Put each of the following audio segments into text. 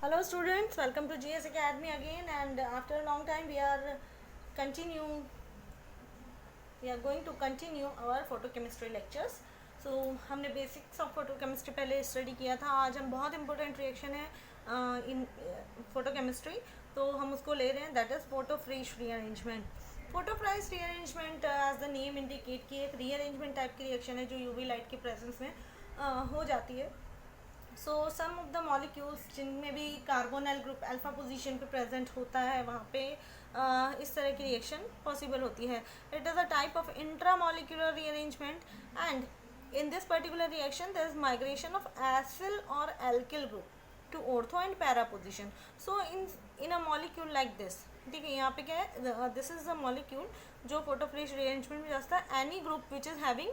Hello students, welcome to GS Academy again, and after a long time continue we are going to continue our photochemistry lectures. So हमने basics of photochemistry पहले study किया था. आज हम बहुत important reaction है इन photochemistry, तो हम उसको ले रहे हैं, that is photo Fries rearrangement. Photo Fries rearrangement as the name indicate की एक रीअरेंजमेंट टाइप की रिएक्शन है जो यूवी लाइट के प्रेजेंस में हो जाती है. सो सम ऑफ द मॉलिक्यूल्स जिनमें भी कार्बोनाइल ग्रुप अल्फा पोजीशन पे प्रेजेंट होता है, वहाँ पे इस तरह की रिएक्शन पॉसिबल होती है. It is a type of intramolecular rearrangement, and in this particular reaction there is migration of acyl or alkyl group to ortho and para position. So in a molecule like this, ठीक है, यहाँ पे क्या है, this is a molecule जो photofresh rearrangement में जाता है, any group which is having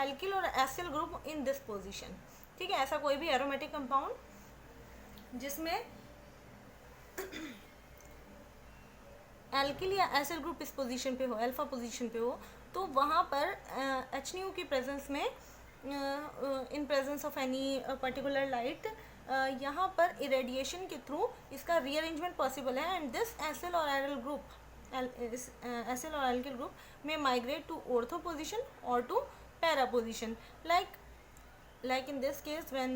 alkyl और acyl group in this position. ठीक है, ऐसा कोई भी एरोमेटिक कंपाउंड जिसमें एल्किल या एसिल ग्रुप इस पोजीशन पे हो, अल्फा पोजीशन पे हो, तो वहाँ पर HNO की प्रेजेंस में in presence of any particular light यहाँ पर इरेडिएशन के थ्रू इसका रीअरेंजमेंट पॉसिबल है, एंड दिस एसिल और एरिल ग्रुप एसिल और एल्किल ग्रुप में माइग्रेट टू ऑर्थो पोजीशन और to para position. Like in this case when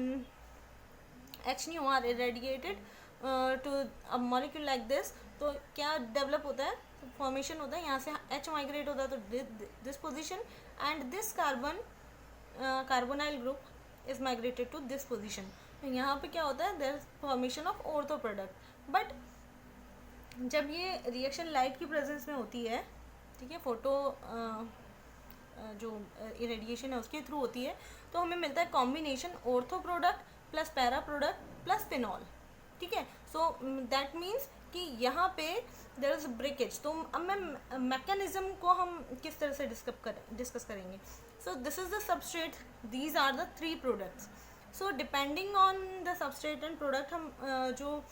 HNO are irradiated to a molecule like this, तो क्या develop होता है, formation होता है, यहाँ से H माइग्रेट होता है तो this position, and this carbonyl group is migrated to this position. यहाँ पे क्या होता है, there is formation of ortho product. But जब ये रिएक्शन लाइट की प्रेजेंस में होती है, ठीक है, फोटो जो इरेडिएशन है उसके थ्रू होती है, तो हमें मिलता है combination ortho product plus para product plus phenol. ठीक है, सो दैट मीन्स कि यहाँ पे देयर इज ब्रेकेज. तो अब मैं मैकेनिज्म को हम किस तरह से डिस्कस करेंगे. So this is the substrate, these are the 3 products. So depending on the substrate and product हम जो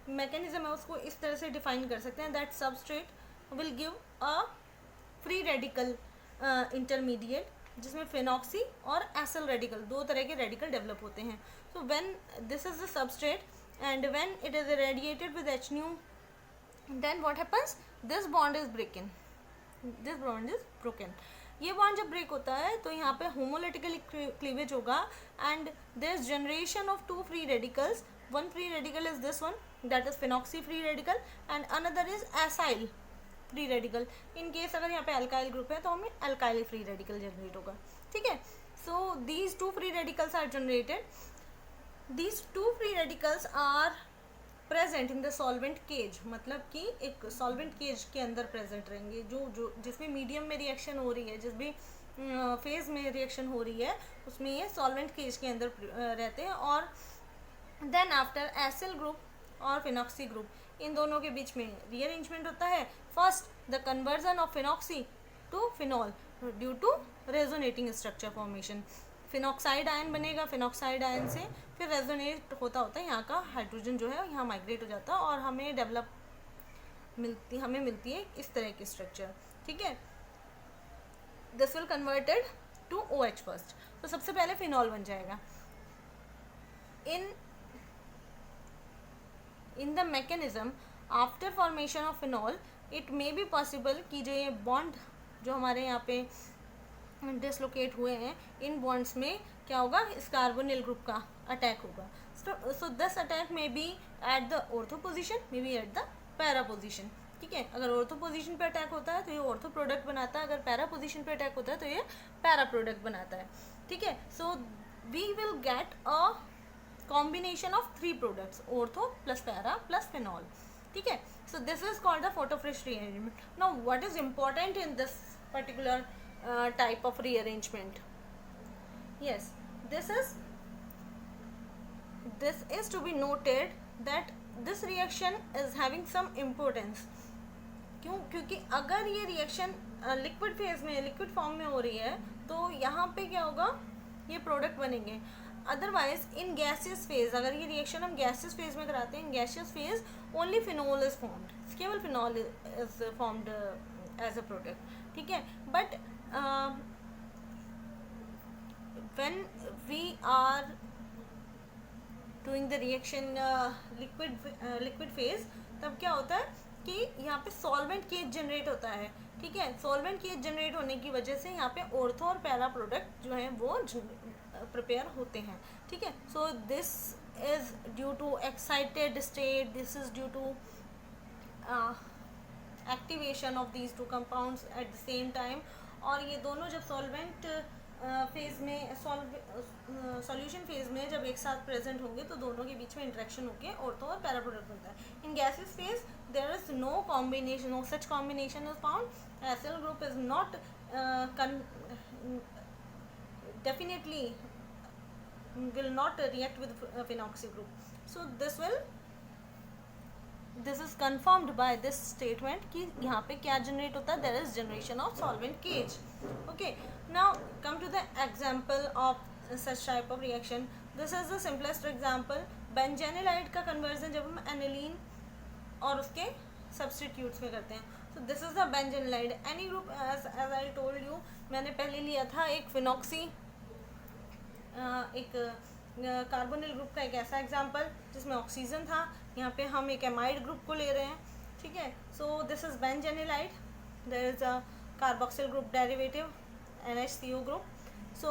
मैकेनिज्म है उसको इस तरह से डिफाइन कर सकते हैं, that substrate will give a free radical intermediate जिसमें फिनॉक्सी और एसिल रेडिकल, 2 तरह के रेडिकल डेवलप होते हैं. So when this is the substrate and when it is irradiated with HNO, then what happens, this bond is broken. ये bond जब break होता है तो यहाँ पे होमोलिटिकल क्लीवेज होगा, and there is generation of 2 free radicals. One free radical is this one, that is phenoxy free radical, and another is acyl free radical. In case अगर यहाँ पे अल्काइल ग्रुप है तो हमें अल्काइल फ्री रेडिकल जनरेट होगा. ठीक है, so these 2 free radicals are generated. These 2 free radicals are present in the solvent cage, मतलब कि एक सॉल्वेंट केज के अंदर प्रेजेंट रहेंगे, जो जिसमें मीडियम में रिएक्शन हो रही है, जिस भी फेज में रिएक्शन हो रही है उसमें ये सॉल्वेंट केज के अंदर रहते हैं. और देन आफ्टर एसिल ग्रुप और फिनॉक्सी ग्रुप, इन दोनों के बीच में रीअरेंजमेंट होता है. First the conversion of phenoxy to phenol due to resonating structure formation. Phenoxide ion बनेगा, फिनॉक्साइड आयन से फिर रेजोनेट होता है, यहाँ का हाइड्रोजन जो है यहाँ माइग्रेट हो जाता है और हमें मिलती है इस तरह की स्ट्रक्चर. ठीक है, this will converted to OH first. तो सबसे पहले फिनॉल बन जाएगा. In the mechanism after formation of phenol it may be possible कि जो ये बॉन्ड जो हमारे यहाँ पे डिसलोकेट हुए हैं, इन बॉन्ड्स में क्या होगा, इस कार्बोनिल ग्रुप का अटैक होगा. So this attack may be at the ortho position, may be at the para position. ठीक है, अगर ऑर्थो पोजीशन पे अटैक होता है तो ये ऑर्थो प्रोडक्ट बनाता है, अगर पैरा पोजीशन पे अटैक होता है तो ये पैरा प्रोडक्ट बनाता है. ठीक है, so we will get a combination of 3 products, ortho plus para plus phenol. ठीक है, so this is called the photofresh rearrangement. Now what is important in this particular type of rearrangement? Yes, this is to be noted that this reaction is having some importance. क्योंकि अगर ये reaction liquid phase में, liquid form में हो रही है तो यहाँ पे क्या होगा, ये प्रोडक्ट बनेंगे. अदरवाइज इन गैसियस फेज, अगर ये रिएक्शन हम गैसियस फेज में कराते हैं, in gaseous phase only phenol is formed, केवल phenol is formed as a product. ठीक है, but when we are doing the reaction liquid phase, तब क्या होता है कि यहाँ पे सॉल्वेंट केज जनरेट होता है, ठीक है। सॉल्वेंट केज जनरेट होने की वजह से यहाँ पे ऑर्थो और पैरा प्रोडक्ट जो हैं वो प्रिपेयर होते हैं, ठीक है। So this is due to excited state, this is due to activation of these two compounds at the same time. और ये दोनों जब सॉल्वेंट फेज में सॉल्यूशन फेज में जब एक साथ प्रेजेंट होंगे तो दोनों के बीच में इंटरेक्शन होकर ऑर्थो और पैरा प्रोडक्ट बनता है। In gases phase there is no combination, no such combination is found. Acyl group is not definitely will not react with phenoxy group. So this is confirmed by this statement कि यहाँ पे क्या generate होता है, there is generation of solvent cage. Okay, now come to the example of such type of reaction. This is the simplest example. बेंजेनिलाइड का conversion जब हम aniline और उसके substitutes में करते हैं, so this is the benzenilide. Any group as I told you, मैंने पहले लिया था एक फिनॉक्सी, एक कार्बोनिल ग्रुप का एक ऐसा एग्जाम्पल जिसमें ऑक्सीजन था। यहाँ पे हम एक एमाइड ग्रुप को ले रहे हैं, ठीक है। So this is benzanilide, there is a carboxyl group derivative NHCO group. So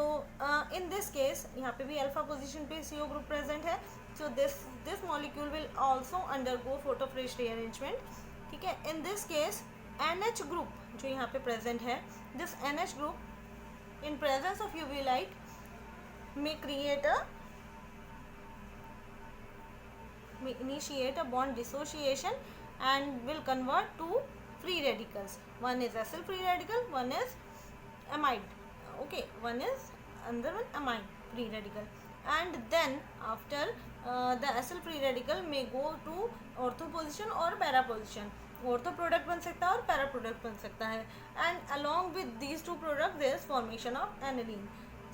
in this case यहाँ पे भी अल्फा पोजीशन पे CO ग्रुप प्रेजेंट है। So this molecule will also undergo photo Fries rearrangement, ठीक है। In this case NH group जो यहाँ पे प्रेजेंट है, this NH group in presence of UV light may initiate a bond dissociation and will convert to free radicals. One is acyl free radical, one is amide, okay, one is another one amide free radical. And then after the acyl free radical may go to ortho position or para position. Ortho product बन सकता है और para product बन सकता है, and along with these two product there is formation of aniline.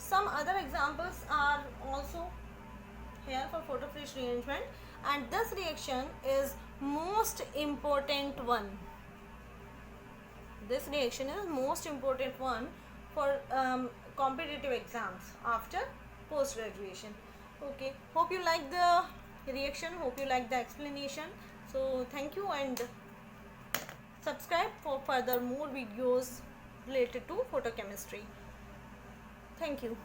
Some other examples are also here for photofresh rearrangement, and this reaction is most important one. This reaction is most important one for competitive exams after post graduation. Okay, hope you like the reaction, hope you like the explanation. So thank you, and subscribe for further more videos related to photochemistry. Thank you.